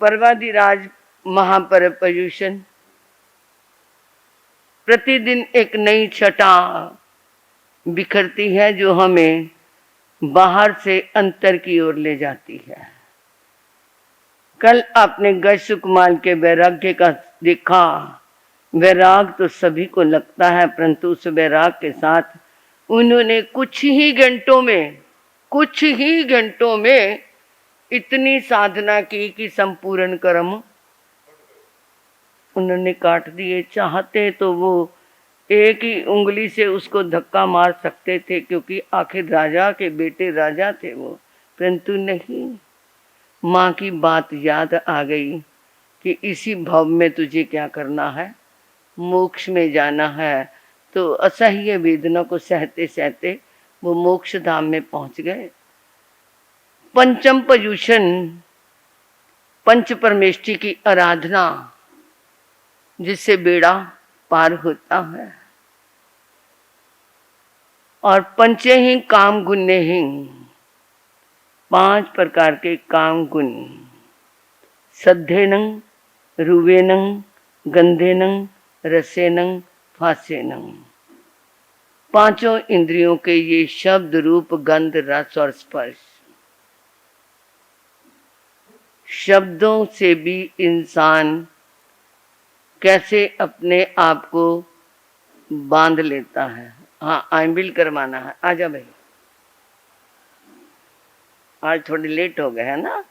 पर्वाधिराज महापरपयुषन प्रतिदिन एक नई छटा बिखरती है जो हमें बाहर से अंतर की ओर ले जाती है। कल आपने गज सुकुमार के वैराग्य का देखा। वैराग तो सभी को लगता है, परंतु उस वैराग के साथ उन्होंने कुछ ही घंटों में इतनी साधना की कि संपूर्ण कर्म उन्होंने काट दिए। चाहते तो वो एक ही उंगली से उसको धक्का मार सकते थे, क्योंकि आखिर राजा के बेटे राजा थे वो, परंतु नहीं। माँ की बात याद आ गई कि इसी भव में तुझे क्या करना है, मोक्ष में जाना है। तो असह्य वेदना को सहते सहते वो मोक्ष धाम में पहुंच गए। पंचम पयुषण, पंच परमेष्टि की आराधना जिससे बेड़ा पार होता है। और पंचे ही काम गुण्य ही, 5 प्रकार के काम गुण, सद्धेनं, रूवेनं, गंधेनं, रसेनं, फासेनं। 5 इंद्रियों के ये शब्द, रूप, गंध, रस और स्पर्श। शब्दों से भी इंसान कैसे अपने आप को बांध लेता है। हाँ, आइंबिल करवाना है। आजा भाई, आज थोड़ी लेट हो गए है ना।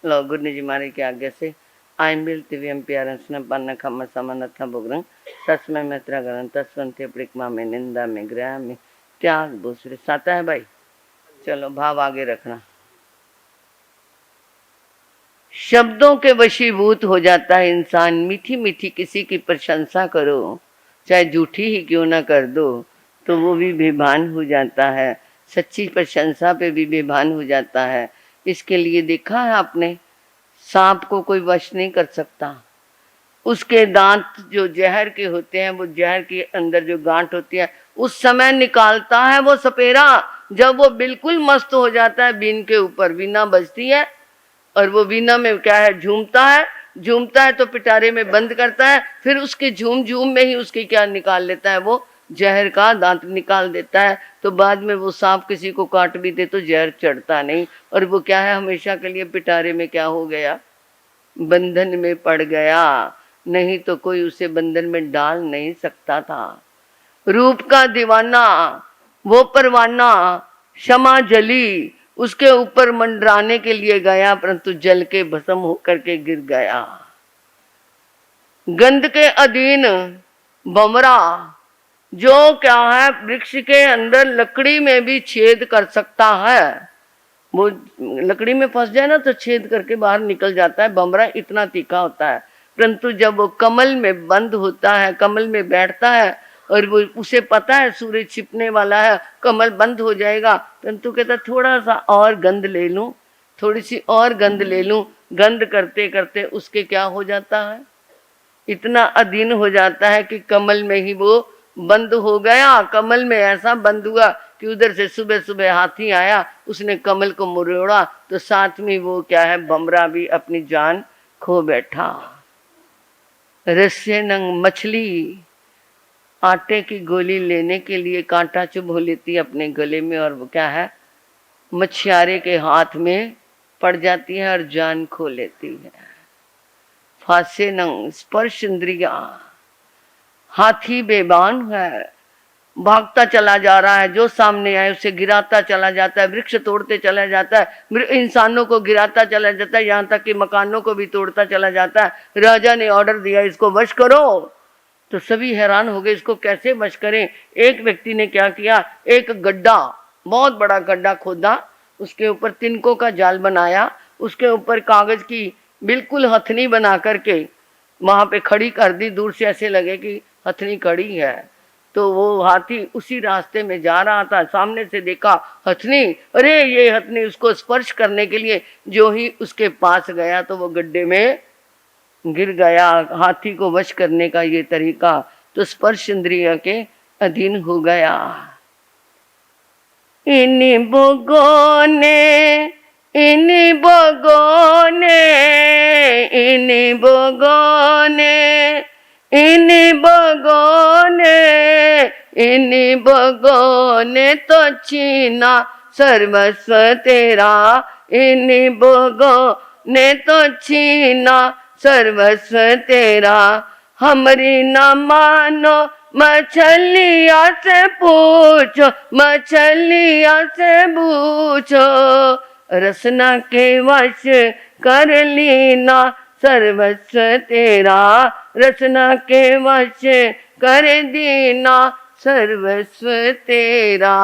लो, गुरु जी महाराज की आज्ञा से आइंबिल तिव्यम प्यारन स्नपन्न खम समनथा भुग्रं तस्मै मित्रा गरं तस्वंते प्रिकमा में निंदा में ग्रह में त्याग भूसरे। साता है भाई, चलो भाव आगे रखना। शब्दों के वशीभूत हो जाता है इंसान। मीठी मीठी किसी की प्रशंसा करो, चाहे झूठी ही क्यों ना कर दो, तो वो भी बेभान हो जाता है। सच्ची प्रशंसा पे भी बेभान हो जाता है। इसके लिए देखा है आपने, सांप को कोई वश नहीं कर सकता। उसके दांत जो जहर के होते हैं, वो जहर के अंदर जो गांठ होती है उस समय निकालता है वो सपेरा। जब वो बिल्कुल मस्त हो जाता है, बीन के ऊपर वीणा बजती है और वो वीणा में क्या है, झूमता है तो पिटारे में बंद करता है, फिर उसके झूम में ही उसकी क्या निकाल लेता है, वो जहर का दांत निकाल देता है। तो बाद में वो सांप किसी को काट भी दे तो जहर चढ़ता नहीं, और वो क्या है, हमेशा के लिए पिटारे में क्या हो गया, बंधन में पड़ गया। नहीं तो कोई उसे बंधन में डाल नहीं सकता था। रूप का दीवाना, वो परवाना क्षमा जली, उसके ऊपर मंडराने के लिए गया, परंतु जल के भस्म होकर के गिर गया। गंध के अधीन भंवरा, जो क्या है, वृक्ष के अंदर लकड़ी में भी छेद कर सकता है। वो लकड़ी में फंस जाए ना तो छेद करके बाहर निकल जाता है। भंवरा इतना तीखा होता है, परंतु जब वो कमल में बंद होता है, कमल में बैठता है, और वो उसे पता है सूरज छिपने वाला है, कमल बंद हो जाएगा, परंतु कहता थोड़ा सा और गंध ले लूं, थोड़ी सी और गंध ले लूं। गंध करते करते उसके क्या हो जाता है, इतना अधीन हो जाता है कि कमल में ही वो बंद हो गया। कमल में ऐसा बंद हुआ कि उधर से सुबह सुबह हाथी आया, उसने कमल को मुड़ोड़ा, तो साथ में वो क्या है, भंवरा भी अपनी जान खो बैठा। रस्येनं, मछली आटे की गोली लेने के लिए कांटा चुभ लेती है अपने गले में, और वो क्या है, मछियारे के हाथ में पड़ जाती है और जान खो लेती है। फासेनं, स्पर्श इंद्रिया, हाथी बेबान है, भागता चला जा रहा है, जो सामने आए उसे गिराता चला जाता है, वृक्ष तोड़ते चला जाता है, इंसानों को गिराता चला जाता है, यहाँ तक कि मकानों को भी तोड़ता चला जाता है। राजा ने ऑर्डर दिया इसको वश करो, तो सभी हैरान हो गए, इसको कैसे वश करें। एक व्यक्ति ने क्या किया, एक गड्ढा, बहुत बड़ा गड्ढा खोदा, उसके ऊपर तिनकों का जाल बनाया, उसके ऊपर कागज की बिल्कुल हथनी बना करके वहां पे खड़ी कर दी। दूर से ऐसे लगे कि हथनी खड़ी है। तो वो हाथी उसी रास्ते में जा रहा था, सामने से देखा हथनी, अरे ये हथनी, उसको स्पर्श करने के लिए जो ही उसके पास गया तो वो गड्ढे में गिर गया। हाथी को वश करने का ये तरीका, तो स्पर्श इंद्रिय के अधीन हो गया। इन बोगों ने इन बगाने, इन बगाने, इन बगाने तो छीना सर्वस्व तेरा, इन बगाने तो छीना सर्वस्व तेरा। हमारी न मानो मछलिया से पूछो, मछलिया से पूछो, रसना के वश कर लीना सर्वस्व तेरा, रसना के वश कर दीना सर्वस्व तेरा।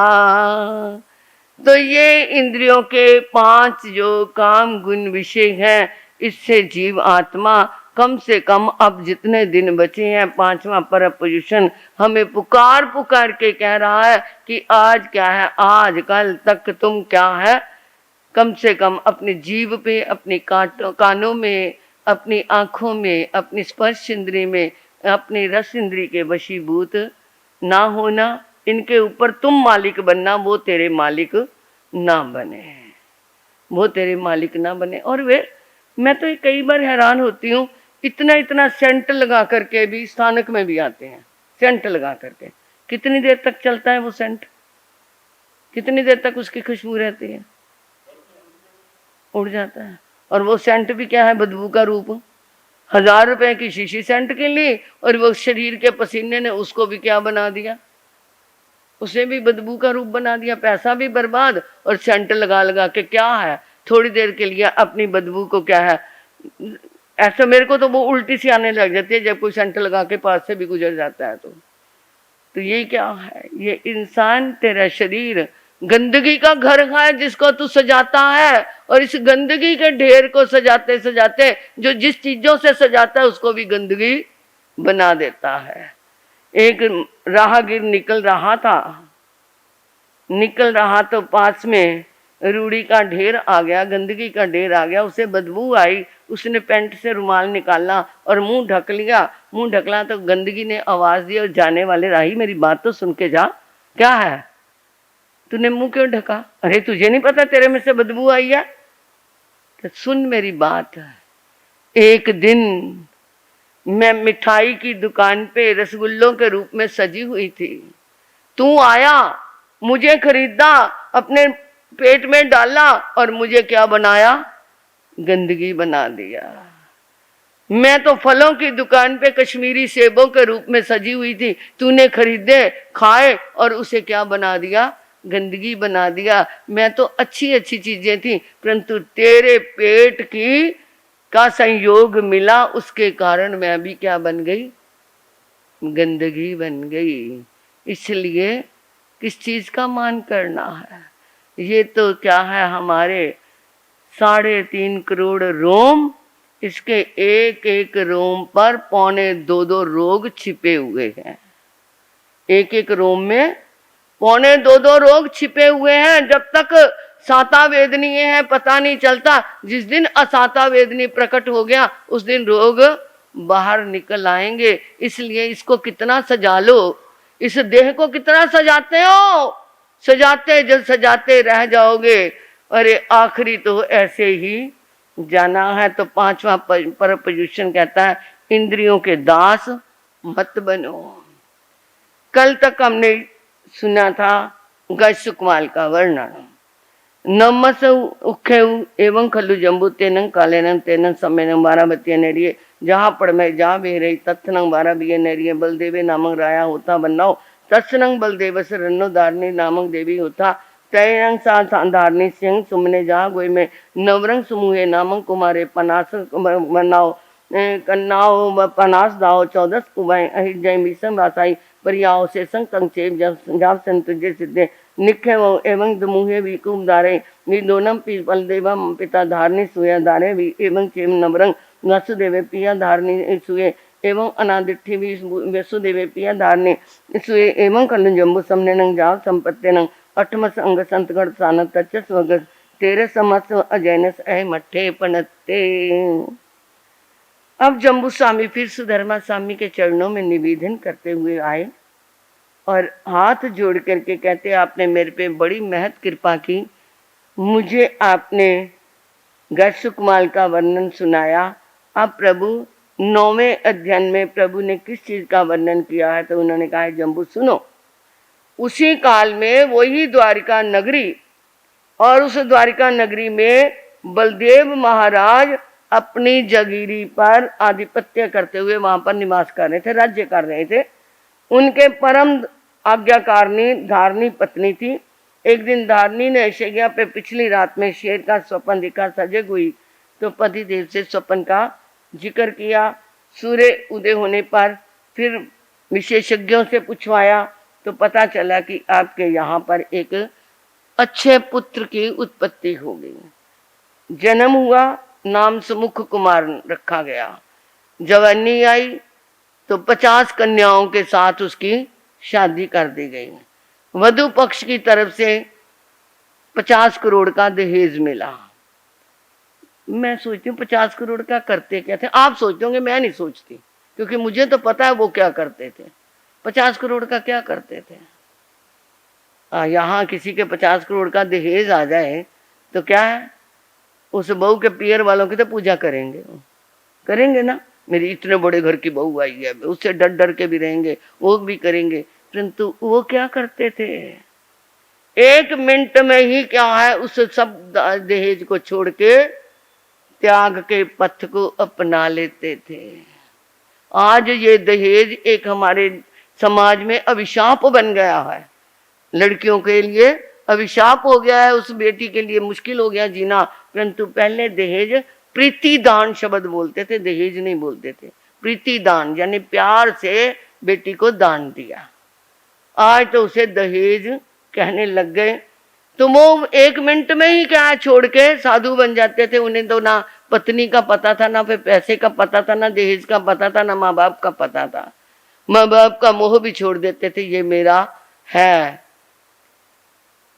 तो ये इंद्रियों के 5 जो काम गुण विषय हैं, इससे जीव आत्मा कम से कम अब जितने दिन बचे हैं, 5वां पर पोजीशन हमें पुकार पुकार के कह रहा है कि आज क्या है, आज कल तक तुम क्या है, कम से कम अपने जीव पे, अपनी कानों में, अपनी आंखों में, अपनी स्पर्श इंद्री में, अपनी रस इंद्री के वशीभूत ना होना, इनके ऊपर तुम मालिक बनना, वो तेरे मालिक ना बने, वो तेरे मालिक ना बने। और वे, मैं तो कई बार हैरान होती हूँ, इतना इतना सेंट लगा करके भी स्थानक में भी आते हैं, सेंट लगा करके। कितनी देर तक चलता है वो सेंट, कितनी देर तक उसकी खुशबू रहती है, उड़ जाता है। और वो सेंट भी क्या है, बदबू का रूप। 1000 रुपए की शीशी सेंट के लिए, और वो शरीर के पसीने ने उसको भी क्या बना दिया, उसे भी बदबू का रूप बना दिया। पैसा भी बर्बाद, और सेंट लगा लगा के क्या है, थोड़ी देर के लिए अपनी बदबू को क्या है, ऐसा मेरे को तो वो उल्टी सी आने लग जाती है जब कोई सेंट लगा के पास से भी गुजर जाता है। तो ये क्या है, ये इंसान तेरा शरीर गंदगी का घर है जिसको तू सजाता है, और इस गंदगी के ढेर को सजाते सजाते जो जिस चीजों से सजाता है उसको भी गंदगी बना देता है। एक राहगीर निकल रहा तो पास में रूड़ी का ढेर आ गया, गंदगी का ढेर आ गया, उसे बदबू आई। उसने पैंट से रुमाल निकाला और मुंह ढक लिया। मुंह ढकला तो गंदगी ने आवाज दी, और जाने वाले राही मेरी बात तो सुन के जा, क्या है तूने मुंह क्यों ढका, अरे तुझे नहीं पता तेरे में से बदबू आई है, तो सुन मेरी बात। एक दिन मैं मिठाई की दुकान पे रसगुल्लों के रूप में सजी हुई थी, तू आया, मुझे खरीदा, अपने पेट में डाला, और मुझे क्या बनाया, गंदगी बना दिया। मैं तो फलों की दुकान पे कश्मीरी सेबों के रूप में सजी हुई थी, तूने खरीदे, खाए, और उसे क्या बना दिया, गंदगी बना दिया। मैं तो अच्छी अच्छी चीजें थी, परंतु तेरे पेट की का संयोग मिला, उसके कारण मैं भी क्या बन गई, गंदगी बन गई। इसलिए किस चीज का मान करना है, ये तो क्या है, हमारे 3.5 करोड़ रोम, इसके एक एक रोम पर 2.25 रोग छिपे हुए हैं। एक एक रोम में 2.25 रोग छिपे हुए हैं। जब तक साता वेदनी है पता नहीं चलता, जिस दिन असाता वेदनी प्रकट हो गया उस दिन रोग बाहर निकल आएंगे। इसलिए इसको कितना सजा लो, इस देह को कितना सजाते हो, सजाते जब सजाते रह जाओगे, अरे आखिरी तो ऐसे ही जाना है। तो 5वां पर पोजीशन कहता है, इंद्रियों के दास मत बनो। कल तक हमने सुना था गज सुकमाल का वर्णन, नमस उखे एवं खलु जम्बू तेनंग कालेनंग तेनंग समेनंग बाराबती नेरिये, जहाँ पढ़ में जा बे रही तत्नंग बारा बिये नेरिये, बलदेवे नामक राया होता बनाओ, तत्सनंग बलदेव से रन्नो दारनी नामक देवी होता, तयरंग धारनी सिंह सुमने जहाँ गोई में नवरंग समूहे नामक कुमारे पनास बनाओ, कन्नाओ पनास दाओ 14 कुबाई अहिर जय मिसम रासाई परियाओ से संग संक्षेप जब संतुजे सिद्धे निखे एवं दमुहे विकुम दारे विदोनम पीपल देवम पिता धारनी सुया दारे भी एवं चेम नवरंग वसुदेवे पिया धारनी सुए एवं अनादिठी भी वसुदेवे पिया धारनी सुए एवं कल जम्बू समने नंग जाव संपत्ति नंग अठमस अंग संतगढ़ सानत तचस वगस तेरे समस अजैनस अह मठे पनते। अब जम्बू स्वामी फिर सुधर्मा स्वामी के चरणों में निवेदन करते हुए आए और हाथ जोड़ करके कहते, आपने मेरे पे बड़ी महत कृपा की, मुझे आपने गज सुकमाल का वर्णन सुनाया, अब प्रभु 9वें अध्ययन में प्रभु ने किस चीज का वर्णन किया है, तो उन्होंने कहा है जम्बू सुनो, उसी काल में वही द्वारिका नगरी, और उस द्वारिका नगरी में बलदेव महाराज अपनी जगीरी पर आधिपत्य करते हुए वहां पर निवास कर रहे थे, राज्य कर रहे थे। उनके परम आज्ञाकारिणी धारणी पत्नी थी। एक दिन धारणी ने शैया पे पिछली रात में शेर का स्वप्न दिखा, सजग हुई तो पति देव से स्वप्न का जिक्र किया। सूर्य उदय होने पर फिर विशेषज्ञों से पूछवाया तो पता चला कि आपके यहाँ पर एक अच्छे पुत्र की उत्पत्ति हो गई। जन्म हुआ, नाम सुमुख कुमार रखा गया। जवानी आई तो 50 कन्याओं के साथ उसकी शादी कर दी गई। वधु पक्ष की तरफ से 50 करोड़ का दहेज मिला। मैं सोचती हूँ 50 करोड़ का करते क्या थे? आप सोचते होंगे, मैं नहीं सोचती, क्योंकि मुझे तो पता है वो क्या करते थे। 50 करोड़ का क्या करते थे? यहाँ किसी के 50 करोड़ का दहेज आ जाए तो क्या है, उस बहू के पियर वालों की तो पूजा करेंगे, करेंगे ना। मेरी इतने बड़े घर की बहू आई है, उससे डर डर के भी रहेंगे, वो भी करेंगे। परंतु वो क्या करते थे, 1 मिनट में ही क्या है उस सब दहेज को छोड़ के त्याग के पथ को अपना लेते थे। आज ये दहेज एक हमारे समाज में अभिशाप बन गया है, लड़कियों के लिए अभिशाप हो गया है, उस बेटी के लिए मुश्किल हो गया जीना। परंतु पहले दहेज प्रीति दान शब्द बोलते थे, दहेज नहीं बोलते थे। प्रीति दान यानी प्यार से बेटी को दान दिया। आज तो उसे दहेज कहने लग गए। तो वो 1 मिनट में ही क्या छोड़ के साधु बन जाते थे। उन्हें तो ना पत्नी का पता था, ना फिर पैसे का पता था, ना दहेज का पता था, ना माँ बाप का पता था। माँ बाप का मोह भी छोड़ देते थे, ये मेरा है।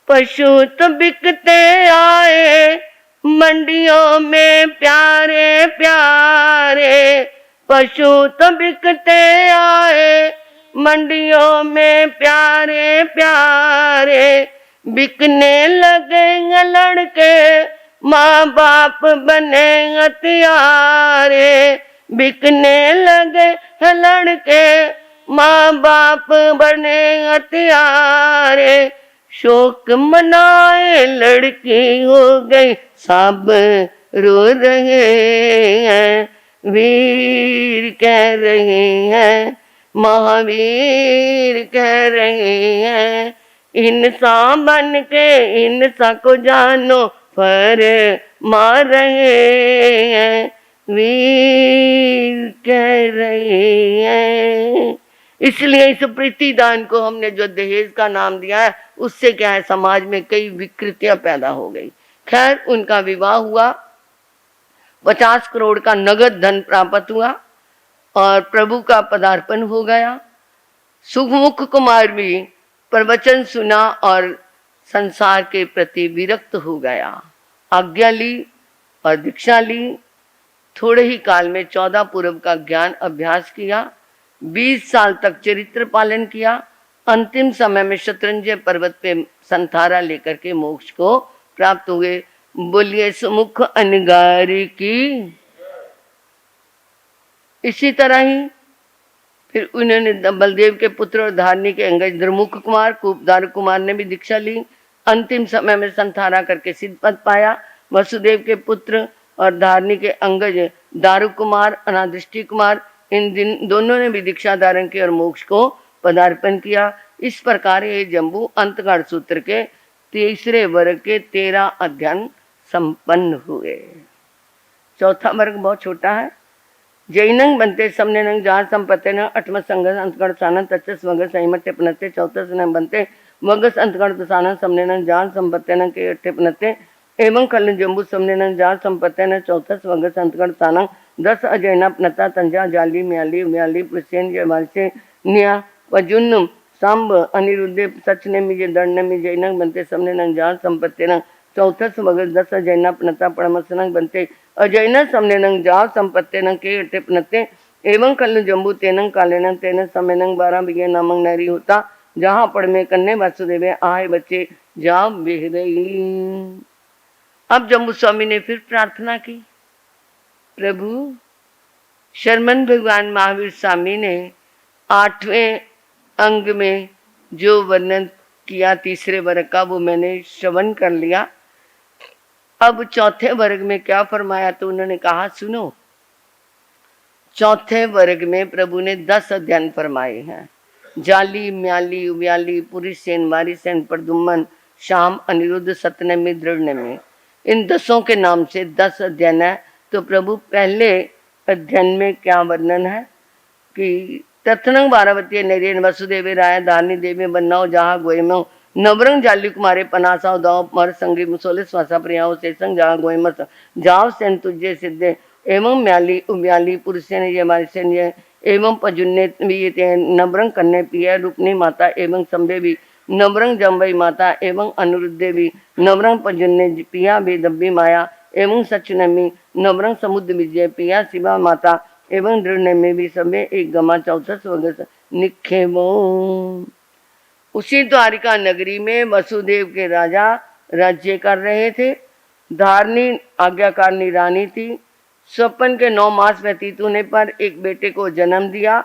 पशु तो बिकते आए मंडियों में प्यारे प्यारे, पशु तो बिकते आए मंडियों में प्यारे प्यारे, बिकने लगे लड़के माँ बाप बने हथियारे, बिकने लगे लड़के माँ बाप बने हथियारे, शोक मनाए लड़की हो गई सब रो रहे हैं, वीर कह रहे हैं महावीर कह रहे हैं, इंसान बन के इंसान को जानो पर मार रहे हैं, वीर कह रहे हैं। इसलिए इस प्रीति दान को हमने जो दहेज का नाम दिया है, उससे क्या है समाज में कई विकृतियां पैदा हो गई। खैर उनका विवाह हुआ, 50 करोड़ का नगद धन प्राप्त हुआ और प्रभु का पदार्पण हो गया। सुखमुख कुमार भी प्रवचन सुना और संसार के प्रति विरक्त हो गया। आज्ञा ली और दीक्षा ली। थोड़े ही काल में 14 पूर्व का ज्ञान अभ्यास किया। 20 साल तक चरित्र पालन किया। अंतिम समय में शतरंजय पर्वत पे संथारा लेकर के मोक्ष को प्राप्त हुए। बोलिए सुमुख अनगारी की। इसी तरह ही फिर उन्होंने बलदेव के पुत्र और धारणी के अंगज द्रमुख कुमार दारू कुमार ने भी दीक्षा ली। अंतिम समय में संथारा करके सिद्ध पद पाया। वसुदेव के पुत्र और धारणी के अंगज दारू कुमार अनादृष्टि कुमार, इन दोनों ने भी दीक्षा धारण की और मोक्ष को पदार्पण किया। इस प्रकार ये जम्बू अंतकाल सूत्र के 3रे वर्ग के 13 अध्ययन संपन्न हुए। चौथा वर्ग बहुत छोटा है। जैनंग बनते समने नंग जहाँ संपत्ति न अठम संघर्ष अंतगढ़ सानन तचस वगस अहिमत्य पनते चौथस न बनते वगस अंतगढ़ सानन समने नंग जहाँ संपत्ति न के अठे पनते एवं कल जम्बू समने नंग जहाँ संपत्ति न चौथस वगस अंतगढ़ सानंग 10 अजैना पनता तंजा जाली म्याली म्याली प्रसेन जयमालसे निया वजुन्नम सांब अनिरुद्धे सच ने मिजे दंड ने मिजे नंग बनते समने नंग जहाँ संपत्ति न चौथस वगस 10 अजैना पनता पड़मसनंग बनते अजैन समने नंग जाव संपत्ति नंग के अठे पनते एवं कल जम्बू तेनंग कालेनंग तेन समय नंग 12 बिगे नामंग नैरी होता जहाँ पड़ में कन्ने वासुदेवे आए बच्चे जाव बेहरई। अब जम्बू स्वामी ने फिर प्रार्थना की, प्रभु शरमन भगवान महावीर स्वामी ने 8वें अंग में जो वर्णन किया तीसरे वर्ग का, वो मैंने श्रवण कर लिया। अब चौथे वर्ग में क्या फरमाया, तो उन्होंने कहा सुनो, चौथे वर्ग में प्रभु ने 10 अध्ययन फरमाए हैं। जाली, म्याली, उव्याली, पुरीसेन, वारीसेन, प्रद्युम्न, श्याम, अनिरुद्ध, सतनेमी, दृढ़नेमी, इन 10 के नाम से 10 अध्ययन है। तो प्रभु पहले अध्ययन में क्या वर्णन है कि तथनंग बारावती नरेन वसुदेवी राय धारनी देवी बन्नाओ जहाँ गोयमो नवरंग जाली कुमारे पनासा दाओ मर संगी मुसोले स्वासा प्रियाओ शेषंग जहाँ गोयमस जाओ सेन तुझे सिद्धे एवं म्याली उम्याली पुरुषेन ये मारिसेन ये एवं पजुन्ने भी नवरंग कन्ने पिया रूपनी माता एवं संभे भी नवरंग जम्बई माता एवं अनुरुद्धे भी नवरंग पजुन्ने पिया भी दब्बी माया एवं सचनमी नवरंग समुद्र विजय पिया शिवा माता एवं दृढ़ में भी समय एक गमा 64 स्वगत निखेमो। उसी द्वारिका नगरी में वसुदेव के राजा राज्य कर रहे थे। धारनी आज्ञाकारिणी रानी थी। स्वपन के 9 मास व्यतीत होने पर एक बेटे को जन्म दिया।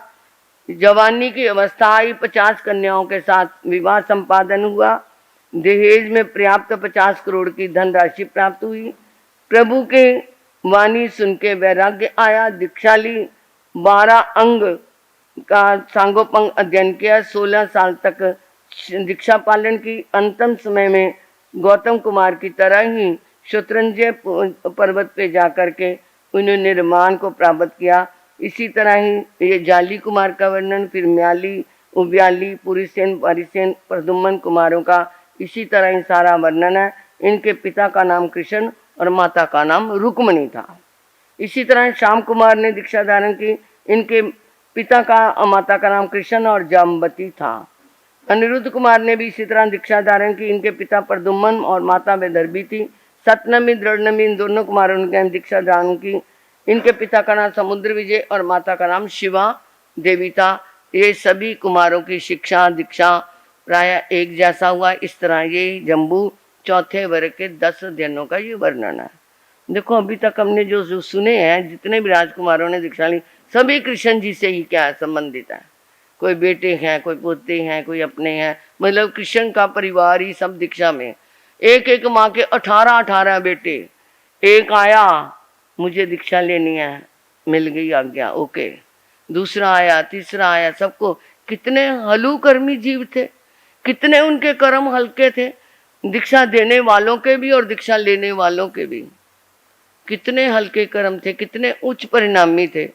जवानी की अवस्था आई, 50 कन्याओं के साथ विवाह संपादन हुआ। दहेज में पर्याप्त 50 करोड़ की धनराशि प्राप्त हुई। प्रभु के वाणी सुन के वैराग्य आया, दीक्षा ली, 12 अंग का सांगोपंग अध्ययन किया, 16 साल तक दीक्षा पालन की। अंतिम समय में गौतम कुमार की तरह ही शत्रुंजय पर्वत पे जाकर के उन्होंने निर्माण को प्राप्त किया। इसी तरह ही ये जाली कुमार का वर्णन, फिर म्याली, उव्याली, पुरीसेन, वारीसेन, प्रद्युम्न कुमारों का इसी तरह ही सारा वर्णन है। इनके पिता का नाम कृष्ण और माता का नाम रुक्मणी था। इसी तरह श्याम कुमार ने दीक्षा धारण की। इनके पिता का माता का नाम कृष्ण और जाम्बती था। अनिरुद्ध कुमार ने भी इसी तरह दीक्षा धारण की। इनके पिता प्रद्युम्न और माता वैदर्भी थी। सतनमी, दृढ़नमी, इन दोनों कुमारों ने दीक्षा धारण की। इनके पिता का नाम समुद्र विजय और माता का नाम शिवा देवी था। ये सभी कुमारों की शिक्षा दीक्षा प्राय एक जैसा हुआ। इस तरह ये जम्बू चौथे वर्ग के 10 अध्ययनों का ये वर्णन है। देखो अभी तक हमने जो सुने हैं, जितने भी राजकुमारों ने दीक्षा ली, सभी कृष्ण जी से ही क्या संबंधित है। कोई बेटे हैं, कोई पोते हैं, कोई अपने हैं, मतलब कृष्ण का परिवार ही सब दीक्षा में। एक एक माँ के 18 बेटे। एक आया, मुझे दीक्षा लेनी है, मिल गई आज्ञा, ओके। दूसरा आया, तीसरा आया, सबको। कितने हलू कर्मी जीव थे, कितने उनके कर्म हल्के थे, दीक्षा देने वालों के भी और दीक्षा लेने वालों के भी। कितने हल्के कर्म थे, कितने उच्च परिणामी थे।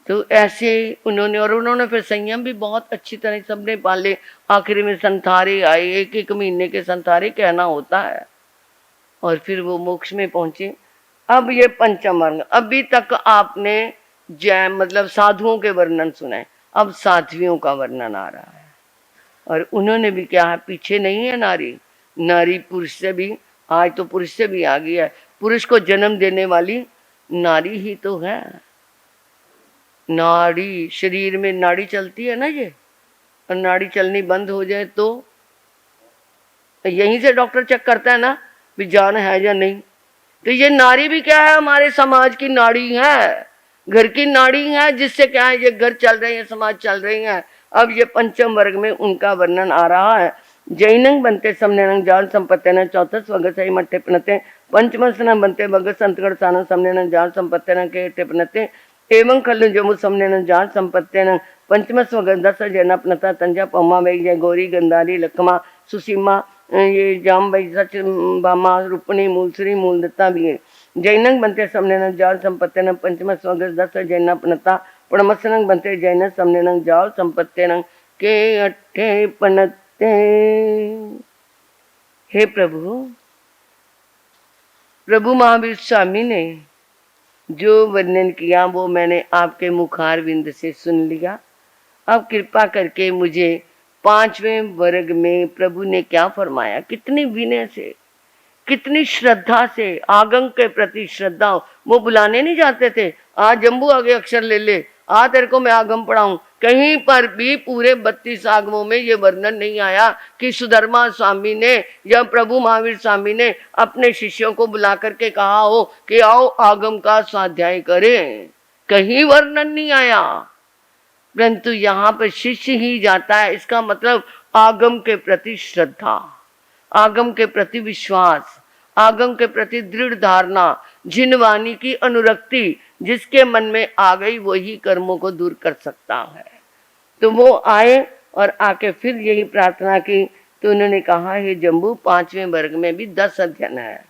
तो ऐसे उन्होंने फिर संयम भी बहुत अच्छी तरह सबने पाले। आखिर में संथारे आए, 1-1 महीने के संथारे कहना होता है, और फिर वो मोक्ष में पहुंचे। अब ये पंचम वर्ग। अभी तक आपने जय मतलब साधुओं के वर्णन सुनाए, अब साध्वियों का वर्णन आ रहा है। और उन्होंने भी क्या है, पीछे नहीं है नारी। नारी पुरुष से भी, आज तो पुरुष से भी आ गई है। पुरुष को जन्म देने वाली नारी ही तो है। नाड़ी, शरीर में नाड़ी चलती है ना ये, और नाड़ी चलनी बंद हो जाए तो यहीं से डॉक्टर चेक करता है ना भी जान है या नहीं। तो ये नारी भी क्या है, हमारे समाज की नाड़ी है, घर की नाड़ी है, जिससे क्या है ये घर चल रहे हैं, समाज चल रहे हैं। अब ये पंचम वर्ग में उनका वर्णन आ रहा है। जैनंग बनते समनेनंग जान संपत्ति न चौथा स्वगत सही मट्टे पनते पंचमसन बनते भगत संतगढ़ सानो समनेनंग जान संपत्ति न के पनते एवं खल्लु जमु समनेनंग जान संपत्ति न पंचम स्वगत 10 जैना पनता तंजा पम्मा वै जय गौरी गंधारी लक्ष्मा सुसीमा ये जाम भाई सच बामा रूपणी मूलश्री मूल दत्ता भी है। जैनंग बनते समनेनंग जाल संपत्ति न पंचम स्वगत 10 जैना पनता पणमसनंग बनते जैन समनेनंग जाल संपत्ति न के अट्ठे पनते। हे प्रभु, प्रभु महावीर स्वामी ने जो वर्णन किया वो मैंने आपके मुखार विंद से सुन लिया। अब कृपा करके मुझे 5वें वर्ग में प्रभु ने क्या फरमाया, कितनी विनय से, कितनी श्रद्धा से, आगम के प्रति श्रद्धा। वो बुलाने नहीं जाते थे, आज जम्बू आगे अक्षर ले ले, आ तेरे को मैं आगम पढ़ाऊं। कहीं पर भी पूरे 32 आगमों में ये वर्णन नहीं आया कि सुधर्मा स्वामी ने या प्रभु महावीर स्वामी ने अपने शिष्यों को बुला करके कहा हो कि आओ आगम का स्वाध्याय करें। कहीं वर्णन नहीं आया, परंतु यहाँ पर शिष्य ही जाता है। इसका मतलब आगम के प्रति श्रद्धा, आगम के प्रति विश्वास, आगम के प्रति दृढ़ धारणा, जिन वाणी की अनुरक्ति जिसके मन में आ गई वही कर्मों को दूर कर सकता है। तो वो आए और आके फिर यही प्रार्थना की। तो उन्होंने कहा, हे जम्बू, 5वें वर्ग में भी 10 अध्ययन है।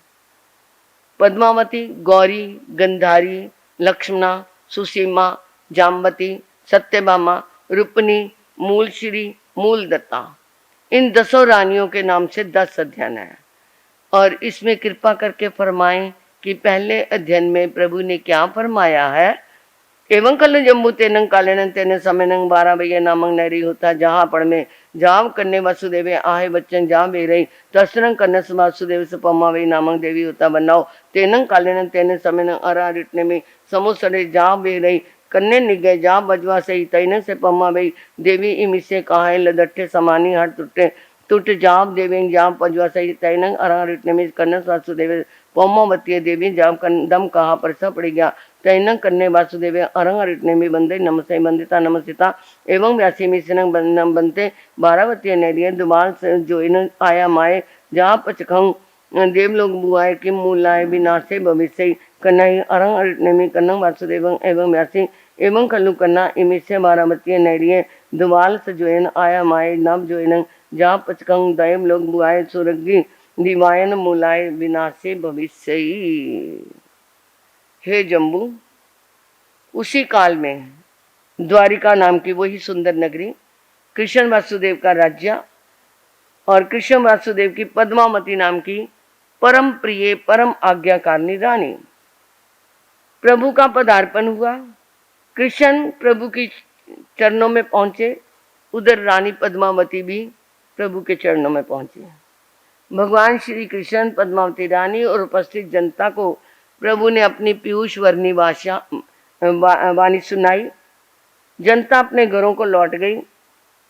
पद्मावती, गौरी, गंधारी, लक्ष्मणा, सुसीमा, जाम्बती, सत्यभामा, रुक्मिणी, मूलश्री, मूलदत्ता, इन 10 रानियों के नाम से 10 अध्ययन है। और इसमें कृपा करके फरमाएं कि पहले अध्ययन में प्रभु ने क्या फरमाया है। एवं कल जम्बू तेनंग कालेन तेने समयनंग 12 भैया नामंग नरी होता जहाँ पढ़ में जाव करने वासुदेवे आहे बच्चन जहाँ बे रही तस्रंग करने वासुदेव से पम्मा वही नामंग देवी होता बनाओ तेनंग कालेन तेने समयनंग अरा रिटने में समुसरे जहाँ बे रही कन्ने निगय जहाँ बजवा से तैने से पम्मा वही देवी इमिसे कहा है लदट्ठे समानी हट टुटे टूट जाप देवें जाप पजवा सही तैनंग अरा रिटने में कन्ने वासुदेव पौमावती देवी जाप दम कहा पर सब पड़ गया तैनंग करने वासुदेव अरंग रिटने में बंदे नमसे बंदिता नमसिता एवं व्यासी मिश्रंग बनते 12वती नैरिय दुबाल से जो इन आया माए जहाँ पचखंग देवलोक बुआए किम मूलाए विनाशे भविष्य कन्ना ही अरंग रिटने में कन्नंग वासुदेव एवं व्यासी एवं कल्लु कन्ना इमिसे 12वती नैरिय दुबाल से जो इन आया माए नव जो इन जहाँ पचखंग देवलोक बुआए सुरगी दिवायन मूलाए विनाशे भविष्य। हे जम्बू, उसी काल में द्वारिका नाम की वही सुंदर नगरी, कृष्ण वासुदेव का राज्य और कृष्ण वासुदेव की पद्मावती नाम की परम प्रिय परम आज्ञाकारिणी रानी, प्रभु का पदार्पण हुआ। कृष्ण प्रभु की चरणों में पहुंचे, उधर रानी पद्मावती भी प्रभु के चरणों में पहुंची। भगवान श्री कृष्ण, पद्मावती रानी और उपस्थित जनता को प्रभु ने अपनी पीयूष वर्णी वाणी सुनाई। जनता अपने घरों को लौट गई,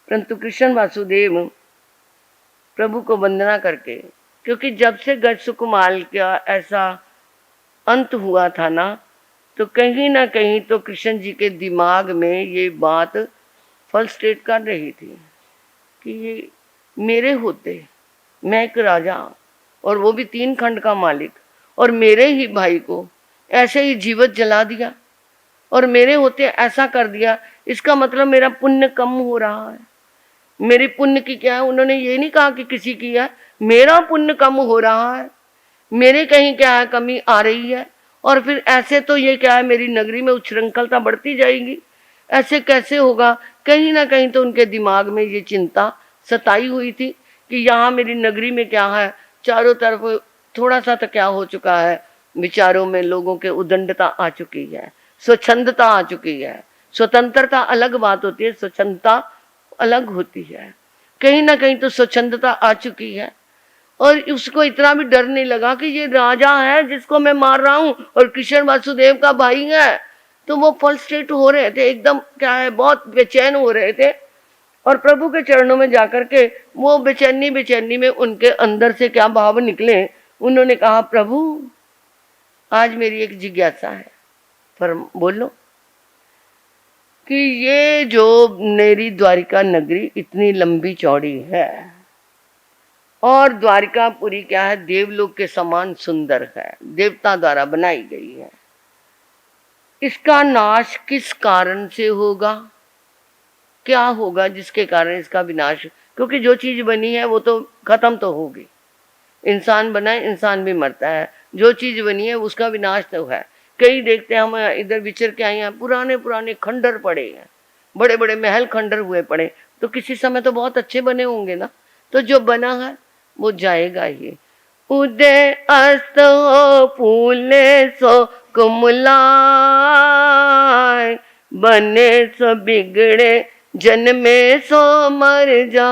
परंतु कृष्ण वासुदेव प्रभु को वंदना करके, क्योंकि जब से गज सुकुमाल का ऐसा अंत हुआ था ना, तो कहीं ना कहीं तो कृष्ण जी के दिमाग में ये बात फलस्टेट कर रही थी कि ये मेरे होते, मैं एक राजा और वो भी 3 खंड का मालिक, और मेरे ही भाई को ऐसे ही जीवित जला दिया और मेरे होते ऐसा कर दिया, इसका मतलब मेरा पुण्य कम हो रहा है। मेरी पुण्य की क्या है, उन्होंने ये नहीं कहा कि किसी की है, मेरा पुण्य कम हो रहा है, मेरे कहीं क्या है कमी आ रही है, और फिर ऐसे तो ये क्या है मेरी नगरी में उच्छृंखलता बढ़ती जाएगी, ऐसे कैसे होगा। कहीं ना कहीं तो उनके दिमाग में ये चिंता सताई हुई थी कि यहाँ मेरी नगरी में क्या है, चारों तरफ थोड़ा सा तो क्या हो चुका है, विचारों में लोगों के उदंडता आ चुकी है, स्वच्छंदता आ चुकी है। स्वतंत्रता अलग बात होती है, स्वच्छंदता अलग होती है। कहीं ना कहीं तो स्वच्छंदता आ चुकी है, और उसको इतना भी डर नहीं लगा कि ये राजा है जिसको मैं मार रहा हूँ और कृष्ण वासुदेव का भाई है। तो वो फलस्टेट हो रहे थे, एकदम क्या है बहुत बेचैन हो रहे थे, और प्रभु के चरणों में जाकर के वो बेचैनी में उनके अंदर से क्या भाव निकले। उन्होंने कहा, प्रभु आज मेरी एक जिज्ञासा है, पर बोलो कि ये जो मेरी द्वारिका नगरी इतनी लंबी चौड़ी है और द्वारिकापुरी क्या है, देवलोक के समान सुंदर है, देवता द्वारा बनाई गई है, इसका नाश किस कारण से होगा, क्या होगा जिसके कारण इसका विनाश। क्योंकि जो चीज बनी है वो तो खत्म तो होगी, इंसान बना है, इंसान भी मरता है, जो चीज बनी है उसका विनाश तो है। कई देखते हैं, हम इधर विचर के आए हैं, पुराने पुराने खंडर पड़े हैं, बड़े बड़े महल खंडर हुए पड़े, तो किसी समय तो बहुत अच्छे बने होंगे ना, तो जो बना है वो जाएगा ही। उदय अस्त हो फूले सो कुमलाय, बने सो बिगड़े जन्मे सो मर जा।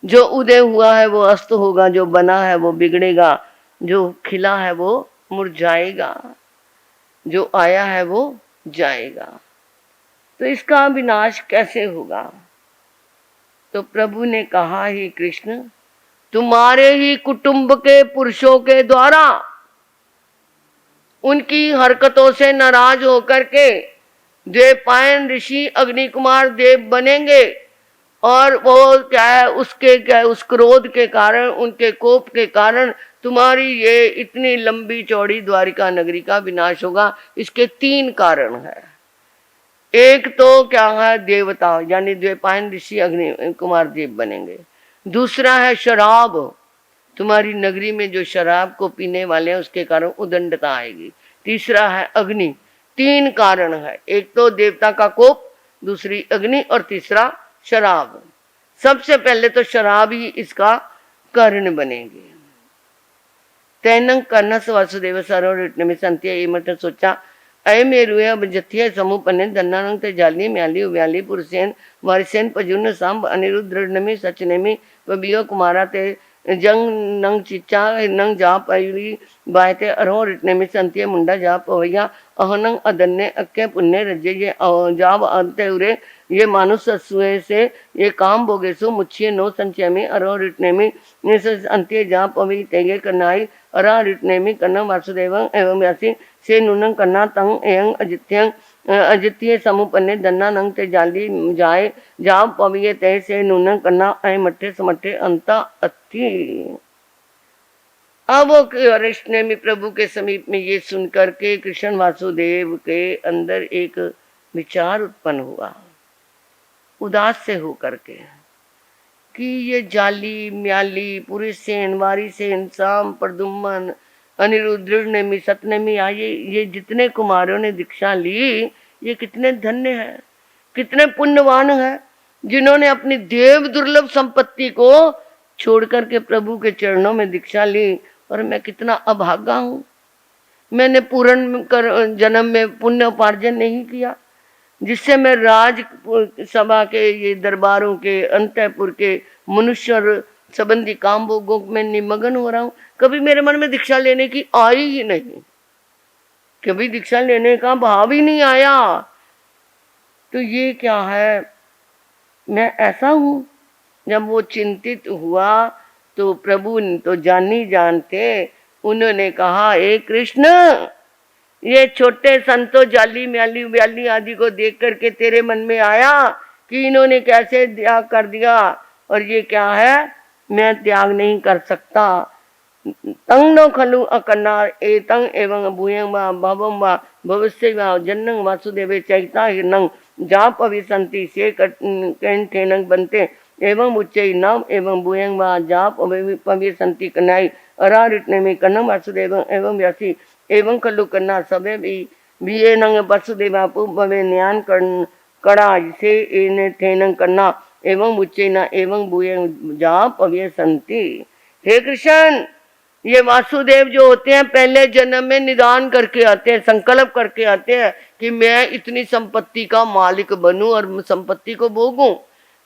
जो उदय हुआ है वो अस्त होगा, जो बना है वो बिगड़ेगा, जो खिला है वो मुरझाएगा, जो आया है वो जाएगा। तो इसका विनाश कैसे होगा। तो प्रभु ने कहा, ही कृष्ण, तुम्हारे ही कुटुंब के पुरुषों के द्वारा उनकी हरकतों से नाराज होकर के द्वैपायन ऋषि अग्नि कुमार देव बनेंगे। और वो क्या है, उसके क्या, उस क्रोध के कारण, उनके कोप के कारण तुम्हारी ये इतनी लंबी चौड़ी द्वारिका नगरी का विनाश होगा। इसके 3 कारण है। एक तो क्या है, देवता यानी द्वैपायन ऋषि अग्नि कुमार देव बनेंगे। दूसरा है शराब, तुम्हारी नगरी में जो शराब को पीने वाले हैं उसके कारण उदंडता आएगी। तीसरा है अग्नि। 3 कारण है, एक तो देवता का कोप, दूसरी अग्नि और तीसरा शराब। सबसे पहले तो शराब ही इसका कारण बनेगी। तैनंग कर्णस वासुदेव सरोवर में संत्य ये मत सोचा अय मेरुए अब जथिया समूह पन्ने दन्नानंग ते जाली म्याली उव्याली पुरुषेन वारिसेन पजुन सांब अनिरुद्ध नमी सचनेमी वबियो कुमारा ते जंग नंग चिच्चा नंग जाप अयुरी बायते अरो रिटने में संत्य मुंडा जाप अवैया अहनंग अदन्ने अक्के पुण्य रजे ये जाव अंते उरे ये मानुष सुए से ये काम बोगे सो मुच्छिए नो संचय में अरो रिटने में अंत्य जाप अवि तेगे करनाई अरा रिटने में कन्ना वासुदेव एवं व्यासी से नूनंग कन्ना तंग एयंग अजित्यंग अजित्य समुपन्ने दन्ना नंग ते जाली जाए जाव पविये ते से नूनंग कन्ना ऐ मट्ठे समट्ठे अंता अति। अब वो कृष्ण में प्रभु के समीप में ये सुनकर के कृष्ण वासुदेव के अंदर एक विचार उत्पन्न हुआ, उदास से होकर के, कि ये जाली म्याली पुरुषेन वारिसेन साम प्रदुम्न अनिरुद्ध नेमी सतनेमी आये ये जितने कुमारों ने दीक्षा ली ये कितने धन्य हैं, कितने पुण्यवान हैं, जिन्होंने अपनी देव दुर्लभ संपत्ति को छोड़ करके प्रभु के चरणों में दीक्षा ली। और मैं कितना अभागा हूँ, मैंने पूर्ण कर जन्म में पुण्य उपार्जन नहीं किया, जिससे मैं राज सभा के ये दरबारों के अंतःपुर के मनुष्य संबंधी काम भोगों में निमग्न हो रहा हूँ। कभी मेरे मन में दीक्षा लेने की आई ही नहीं, कभी दीक्षा लेने का भाव ही नहीं आया। तो ये क्या है, मैं ऐसा हूँ। जब वो चिंतित हुआ तो प्रभु तो जानी जानते, उन्होंने कहा हे कृष्ण, ये छोटे संतों जाली म्याली व्याली आदि को देख करके तेरे मन में आया कि इन्होंने कैसे त्याग कर दिया, और ये क्या है, मैं त्याग नहीं कर सकता। तंग नो खलु अकन्नार एतंग एवं भूयं वा भवं वा भविष्य वा जन्नंग वासुदेवे चैता हिरनंग जाप अभिसंति से कंठेनंग बनते एवं उच्चै नव एवं भूयं वा जाप अभिसंति कन्नाई अरा रिटने में कन्नम वासुदेव एवं व्यासी एवं खलु कन्ना सबे भी ये नंग वसुदेवा भवे न्यान कड़ा से एने थेनंग कन्ना एवं उच्चैना एवं भूयं जाप अभिसंति। हे कृष्ण, ये वासुदेव जो होते हैं पहले जन्म में निदान करके आते हैं, संकल्प करके आते हैं कि मैं इतनी संपत्ति का मालिक बनूं और संपत्ति को भोगूं।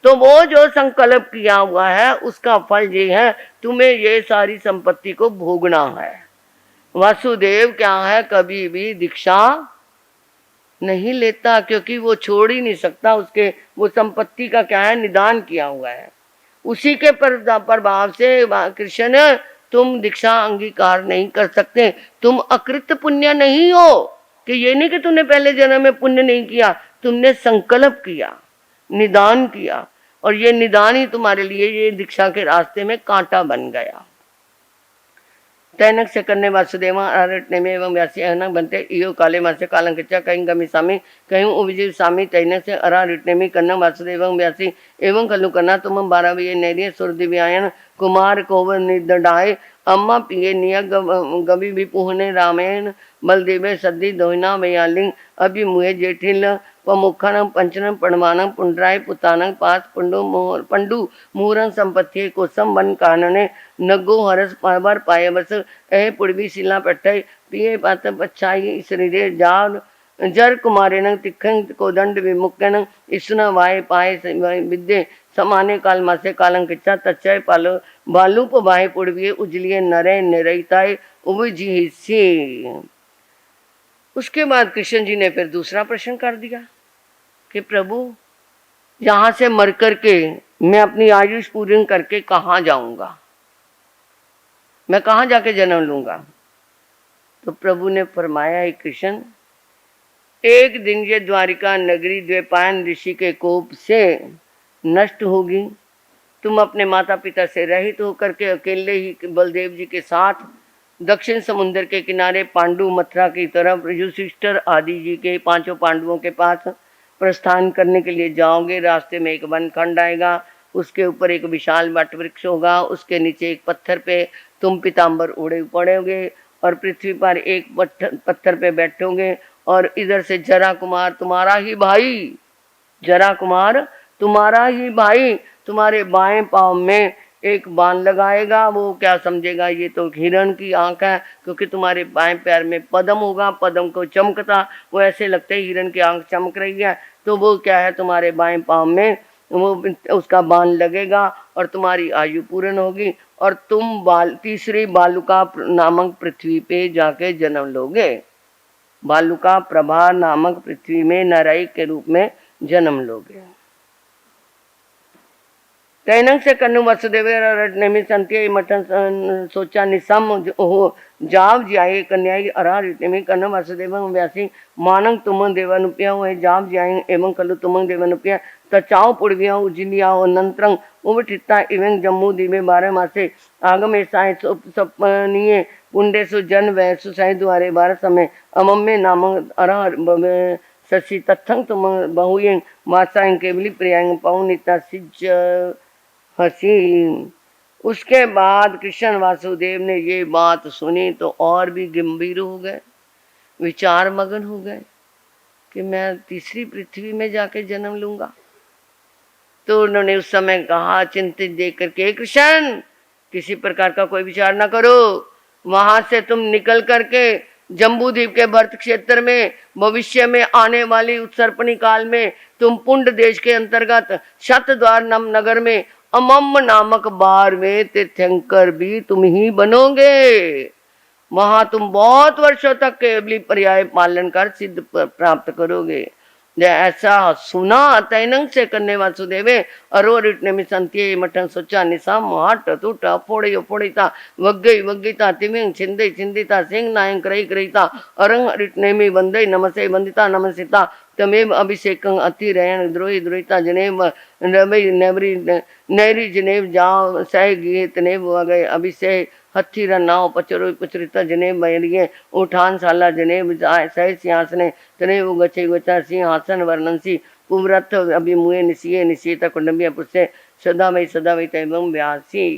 तो वो जो संकल्प किया हुआ है उसका फल ये है, तुम्हें ये सारी संपत्ति को भोगना है। वासुदेव क्या है, कभी भी दीक्षा नहीं लेता, क्योंकि वो छोड़ ही नहीं सकता, उसके वो संपत्ति का क्या है, निदान किया हुआ है। उसी के प्रभाव से कृष्ण तुम दीक्षा अंगीकार नहीं कर सकते। तुम अकृत पुण्य नहीं हो, कि ये नहीं कि तुमने पहले जन्म में पुण्य नहीं किया, तुमने संकल्प किया, निदान किया, और ये निदान ही तुम्हारे लिए ये दीक्षा के रास्ते में कांटा बन गया। तैनक से करने वासुदेवा आरटने में एवं व्यासी अनक बनते इो काले मासे कालंकिचा कहीं गमी सामी कहीं उविजीव सामी तैनक से अरा रिटने में करना वासुदेव व्यासी एवं कलु करना तुम 12 ये नैरिय सुरदिव्यायन कुमार कोव निदडाए अम्मा पिए निय गवि विपुहने रामेण बलदेवे सद्दी दोहिना वयालिंग अभि मुहे जेठिल पमुखन पंचन पणमानं पुंड्राय पुतानं पास पंडु मुहरं संपत्ति कोसम वन कानने नगो हरस पावर पायवस ए पुड़वी शिला पट्टय पिए पात पच्छाई शरीरे जान जर कुमारेन तिखं कोदंड विमुक्कन इसुना वाय पाए विद्ये समाने काल मासे कालंकिचा तच्चय पालो बालूप वाय पुड़विये उजलिए नरे निरयताय उबजी। उसके बाद कृष्ण जी ने फिर दूसरा प्रश्न कर दिया कि प्रभु, यहाँ से मर करके मैं अपनी आयुष पूर्ण करके कहाँ जाऊंगा, मैं कहाँ जाके जन्म लूंगा। तो प्रभु ने फरमाया, हे कृष्ण, एक दिन ये द्वारिका नगरी द्वैपायन ऋषि के कोप से नष्ट होगी। तुम अपने माता पिता से रहित होकर के अकेले ही बलदेव जी के साथ दक्षिण समुद्र के किनारे पांडु मथुरा की तरफ युधिष्ठिर आदि जी के पांचों पांडवों के पास प्रस्थान करने के लिए जाओगे। रास्ते में एक वन खंड आएगा, उसके ऊपर एक विशाल वट वृक्ष होगा, उसके नीचे एक पत्थर पे तुम पीताम्बर ओढ़े पड़ोगे और पृथ्वी पर एक पत्थर पे बैठोगे। और इधर से जरा कुमार तुम्हारा ही भाई, जरा कुमार तुम्हारा ही भाई तुम्हारे बाएं पांव में एक बाण लगाएगा। वो क्या समझेगा, ये तो हिरण की आंख है, क्योंकि तुम्हारे बाएं पैर में पद्म होगा, पद्म को चमकता वो ऐसे लगते हिरण की आंख चमक रही है। तो वो क्या है, तुम्हारे बाएं पांव में वो उसका बाण लगेगा और तुम्हारी आयु पूर्ण होगी और तुम तीसरी बालुका नामक पृथ्वी पे जाके जन्म लोगे। बालुका प्रभा नामक पृथ्वी में नारायण के रूप में जन्म लोगे। तैनंग से कन्नु वसुदेव नेमी संत्य मठन सोचा निसम हो जाव जाए कन्याई अरा रीतिमी कन्न वसुदेव व्यासी मानंग तुम देवानुप्या हुए जाव जाए एवं कलु तुम देवानुप्या तचाओ पुड़विया उजिलिया नंत्रंग उठिता इवं जम्मू दीवे 12 मासे आगम ऐसा सपनीय पुंडेसु जन वैसु साई द्वारे 12 समय अमम्मे नाम अरा शशि तत्थंग तुम बहुयं मासाएं केवली प्रियांग पौनिता सिज हसी। उसके बाद कृष्ण वासुदेव ने ये बात सुनी तो और भी गंभीर हो गए, विचार मगन हो गए कि मैं तीसरी पृथ्वी में जाके जन्म लूंगा। तो उन्होंने उस समय कहा, चिंतित देख करके, कृष्ण किसी प्रकार का कोई विचार ना करो, वहां से तुम निकल करके जम्बू द्वीप के भरत क्षेत्र में भविष्य में आने वाली उत्सर्पणी काल में तुम पुंड देश के अंतर्गत शतद्वार नम नगर में अमम नामक बार में तीर्थंकर भी तुम ही बनोगे। वहां तुम बहुत वर्षों तक केवली पर्याय पालन कर सिद्ध प्राप्त करोगे। ऐसा सुना तैनंग से करने वासुदेवे अरोरिट ने संत्य मठन सोचा निसाम हट टूटा फोड़े फोड़ीता वग्गई वग्गिता तिमिंग छिंदे छिंदिता सिंह नायक रही करईता अरंग रिट नेमी वंदई नमसे वंदिता नमसिता तमेव अभिषेकं अति रयन द्रोही द्रोहिता जनेव नबई नेवरी नैरी जनेव जाओ सह गिए तनेव वगै अभिषेक हथी नाव पचरो पचरिता जनेब मैरिये उठान साला जनेब सह सिंहासने तनेव गचे गोचा सिंहासन वर्णनसी पुव्रत अभिमुए निशिये निशिता कुंडम्बिया पुष्य सदा वही तैवं व्यासी।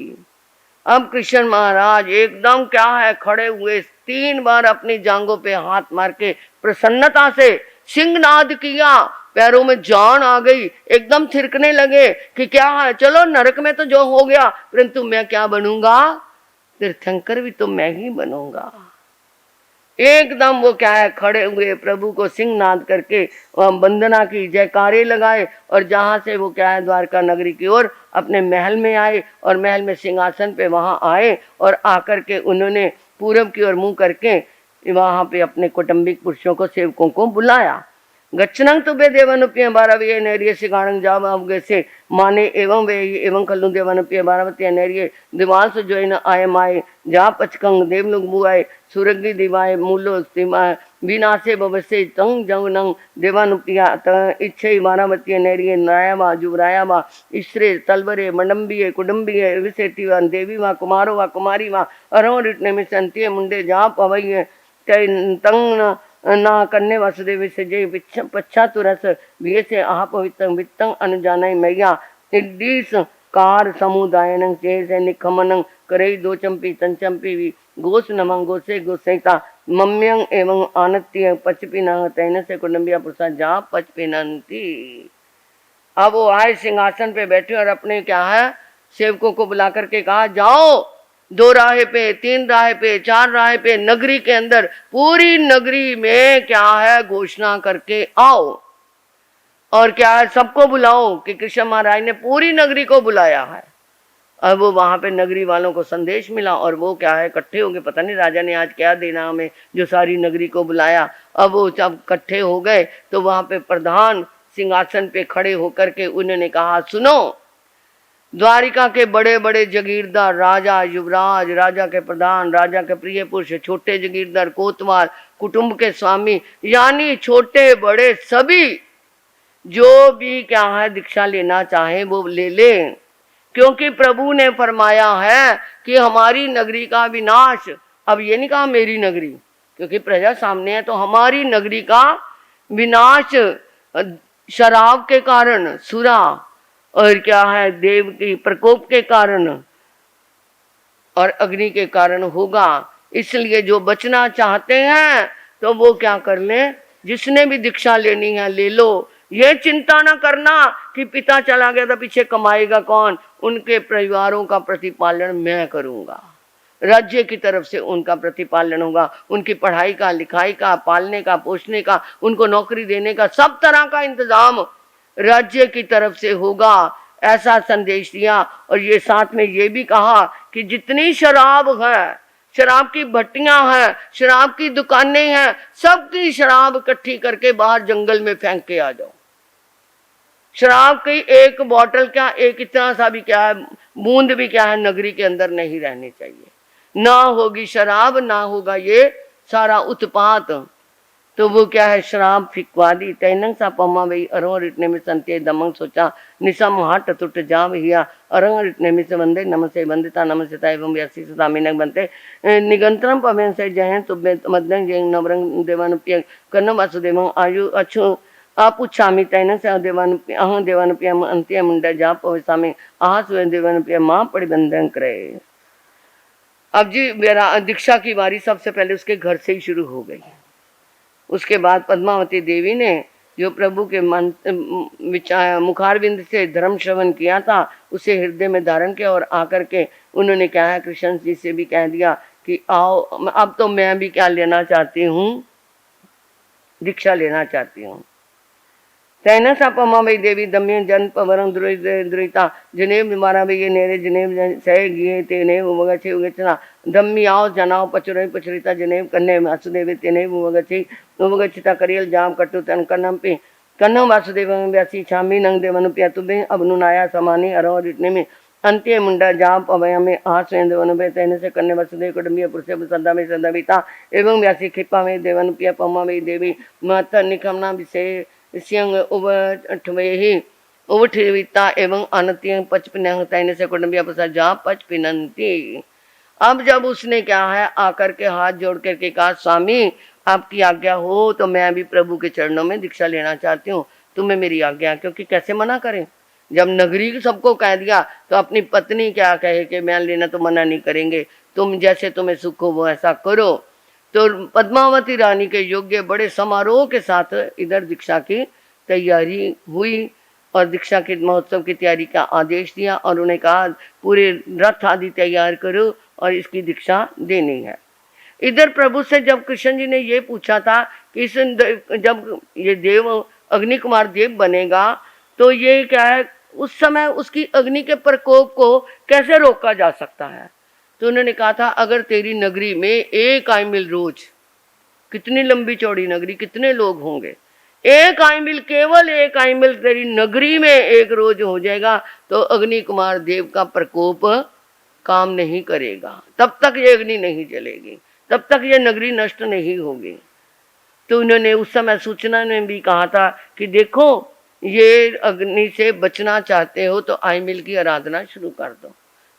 अब कृष्ण महाराज एकदम क्या है, खड़े हुए 3 बार अपनी जांघों पे हाथ मार के प्रसन्नता से सिंहनाद किया, पैरों में जान आ गई, एकदम थिरकने लगे कि क्या है, चलो नरक में तो जो हो गया, परंतु मैं क्या बनूंगा, तीर्थंकर भी तो मैं ही बनूंगा। एकदम वो क्या है, खड़े हुए प्रभु को सिंहनाद करके वंदना की, जयकारे लगाए और जहां से वो क्या है, द्वारका नगरी की ओर अपने महल में आए और महल में सिंहासन पे वहां आए और आकर के उन्होंने पूरब की ओर मुंह करके वहां पे अपने कौटुंबिक पुरुषों को, सेवकों को बुलाया। गच्छनंग तुबे देवनुप्य 12 वे नैरिय सिगाणंग जाव अवगे से माने एवं वे एवं कल्लु देवनुप्य 12 नैरिय दिवाल से जो न आय माए जा पचकंग देवलुग बुआए सुरगी दिवाए मूलो स्तिमाए विनाशे भवसे तंग जंगनंग देवानुप्या त इच्छे 12 नैरिय नायावा जुवरायावा इश्रे तलवरे मंडम्बिये कुडम्बिये विसेटिवा देवी वा कुमारो वा कुमारी वा अरो रिटने में संतिये मुंडे जा पवैये तंग ना करने वासुदेव से जय पच्छा तुरस विये से आह पवित्रं वित्तं अनुजानाय मैया निर्दीश कार समुदायनं से निखमनं करई 2 चंपी तन चंपी भी गोस नमं गोसे गोसेता मम्यं एवं आनत्य पचपिना तैन से कुंडम्बिया पुरुषा जा पचपिनंती। अब वो आए, सिंहासन पे बैठे और अपने क्या है, सेवकों को बुला करके कहा, जाओ 2 राहे पे 3 राहे पे 4 राहे पे नगरी के अंदर पूरी नगरी में क्या है, घोषणा करके आओ और क्या है, सबको बुलाओ कि कृष्ण महाराज ने पूरी नगरी को बुलाया है। अब वो वहां पे नगरी वालों को संदेश मिला और वो क्या है, इकट्ठे हो गए, पता नहीं राजा ने आज क्या देना हमें जो सारी नगरी को बुलाया। अब वो जब इकट्ठे हो गए तो वहां पे प्रधान सिंहासन पे खड़े होकर के उन्होंने कहा, सुनो, द्वारिका के बड़े बड़े जागीरदार, राजा, युवराज, राजा के प्रधान, राजा के प्रिय पुरुष, छोटे जागीरदार, कोतवाल, कुटुंब के स्वामी, यानी छोटे बड़े सभी जो भी क्या है दीक्षा लेना चाहे वो ले ले, क्योंकि प्रभु ने फरमाया है कि हमारी नगरी का विनाश, अब ये नहीं कहा मेरी नगरी, क्योंकि प्रजा सामने है, तो हमारी नगरी का विनाश शराब के कारण, सुरा और क्या है देव की प्रकोप के कारण और अग्नि के कारण होगा। इसलिए जो बचना चाहते हैं तो वो क्या कर ले, जिसने भी दीक्षा लेनी है ले लो। ये चिंता ना करना कि पिता चला गया तो पीछे कमाएगा कौन, उनके परिवारों का प्रतिपालन मैं करूंगा, राज्य की तरफ से उनका प्रतिपालन होगा, उनकी पढ़ाई का, लिखाई का, पालने का, पोषने का, उनको नौकरी देने का, सब तरह का इंतजाम राज्य की तरफ से होगा, ऐसा संदेश दिया। और ये साथ में ये भी कहा कि जितनी शराब है, शराब की भट्टियां हैं, शराब की दुकानें हैं, सबकी शराब इकट्ठी करके बाहर जंगल में फेंक के आ जाओ। शराब की एक बोतल क्या, एक इतना सा भी क्या है, बूंद भी क्या है नगरी के अंदर नहीं रहनी चाहिए। ना होगी शराब, ना होगा ये सारा उत्पात। तो वो क्या है, शराब फिकवा दी। तैनंग सा पम्मा वही अरों रिटने में संते दमंग सोचा निसम हाट टुट जा भैया अरंग रिटने में से वंदे नमसे वंदिता नमस्ता एवं व्यक्ति सदा मिनक बनते निगंतरम पवें से जय तुबे मदन जय नवरंग देवन प्रिय कन्न वासुदेव आयु अच्छो आप उच्छामी तैनंग से देवन अह देवन प्रिय अंत्य मुंडा जा पवेसामी आह सुए देवन प्रिय मां परिबंधन करे। अब जी मेरा दीक्षा की बारी सबसे पहले उसके घर से ही शुरू हो गई। उसके बाद पद्मावती देवी ने जो प्रभु के मुखारविंद से धर्म श्रवण किया था उसे हृदय में धारण किया और आकर के उन्होंने क्या है कृष्ण जी से भी कह दिया कि आओ, अब तो मैं भी क्या लेना चाहती हूँ, दीक्षा लेना चाहती हूँ। तैना सा पमा भाई देवी दम्य जन पवरं द्रुता जनेब मारा भाई ये नेरे जनेब सह गिए तेने उगछे उगचना दम्मी आओ जनाओ पचुरई पचुरिता जनेब कन्ने वासुदेव तेने उगछे उगचिता करियल जाम कटु तन कन्नम पे कन्नम वासुदेव व्यासी छामी नंग देवन पिया तुबे अबनुनाया समानी अरो रिटने में अंत्य मुंडा जाप अवय में आस देवन पे तैने से कन्ने वासुदेव कुटुंबीय पुरुष सदा में सदाविता एवं व्यासी खिपा में देवन पिया पमा में देवी माता निकमना विषय सिंह उवठवेहि उवठविता एवं अनत्य पचपिनंग तैने से कुटुंबिया प्रसाद जा पचपिनंती। अब जब उसने क्या है आकर के हाथ जोड़ करके कहा स्वामी आपकी आज्ञा हो तो मैं भी प्रभु के चरणों में दीक्षा लेना चाहती हूँ, तुम्हें मेरी आज्ञा, क्योंकि कैसे मना करें जब नगरी सबको कह दिया तो अपनी पत्नी क्या कहे कि मैं लेना तो मना नहीं करेंगे, तुम जैसे तुम्हें सुख हो वो ऐसा करो। तो पद्मावती रानी के योग्य बड़े समारोह के साथ इधर दीक्षा की तैयारी हुई और दीक्षा के महोत्सव की तैयारी का आदेश दिया और उन्हें कहा पूरे रथ आदि तैयार करो और इसकी दीक्षा देनी है। इधर प्रभु से जब कृष्ण जी ने ये पूछा था कि जब ये देव अग्नि कुमार देव बनेगा तो ये क्या है, उस समय उसकी अग्नि के प्रकोप को कैसे रोका जा सकता है, तो उन्होंने कहा था अगर तेरी नगरी में एक आइमिल रोज, कितनी लंबी चौड़ी नगरी, कितने लोग होंगे, एक आइमिल, केवल एक आइमिल तेरी नगरी में एक रोज हो जाएगा तो अग्नि कुमार देव का प्रकोप काम नहीं करेगा, तब तक ये अग्नि नहीं जलेगी, तब तक ये नगरी नष्ट नहीं होगी। तो उन्होंने उस समय सूचना में भी कहा था कि देखो ये अग्नि से बचना चाहते हो तो आइमिल की आराधना शुरू कर दो।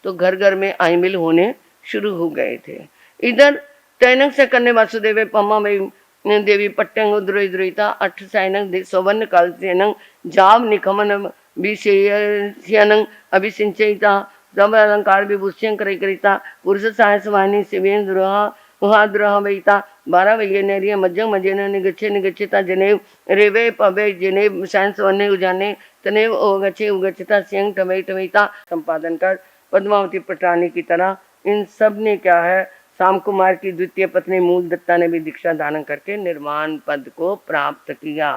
तो घर घर में आइमिल होने शुरू हो गए थे। इधर तैनक से करने वासुदेव पम्मा में देवी पट्टंग उद्रोहिता अठ सैनंग सौवर्ण काल सेनंग जाव निखमन विषयनंग अभिसिंचिता सब अलंकार विभूषण करिता पुरुष साहस वाहिनी शिवेन द्रोह उहाद्रोह वैता 12 वैये नरिय मज्जंग मजेन निगच्छे निगच्छिता जनेव रेवे पवे जनेव साइंस वन्य उजाने तनेव ओगच्छे उगच्छिता सिंह टवई टवैता संपादन कर पद्मावती पटरानी की तरह इन सब ने क्या है शाम कुमार की द्वितीय पत्नी मूल दत्ता ने भी दीक्षा धारण करके निर्वाण पद को प्राप्त किया।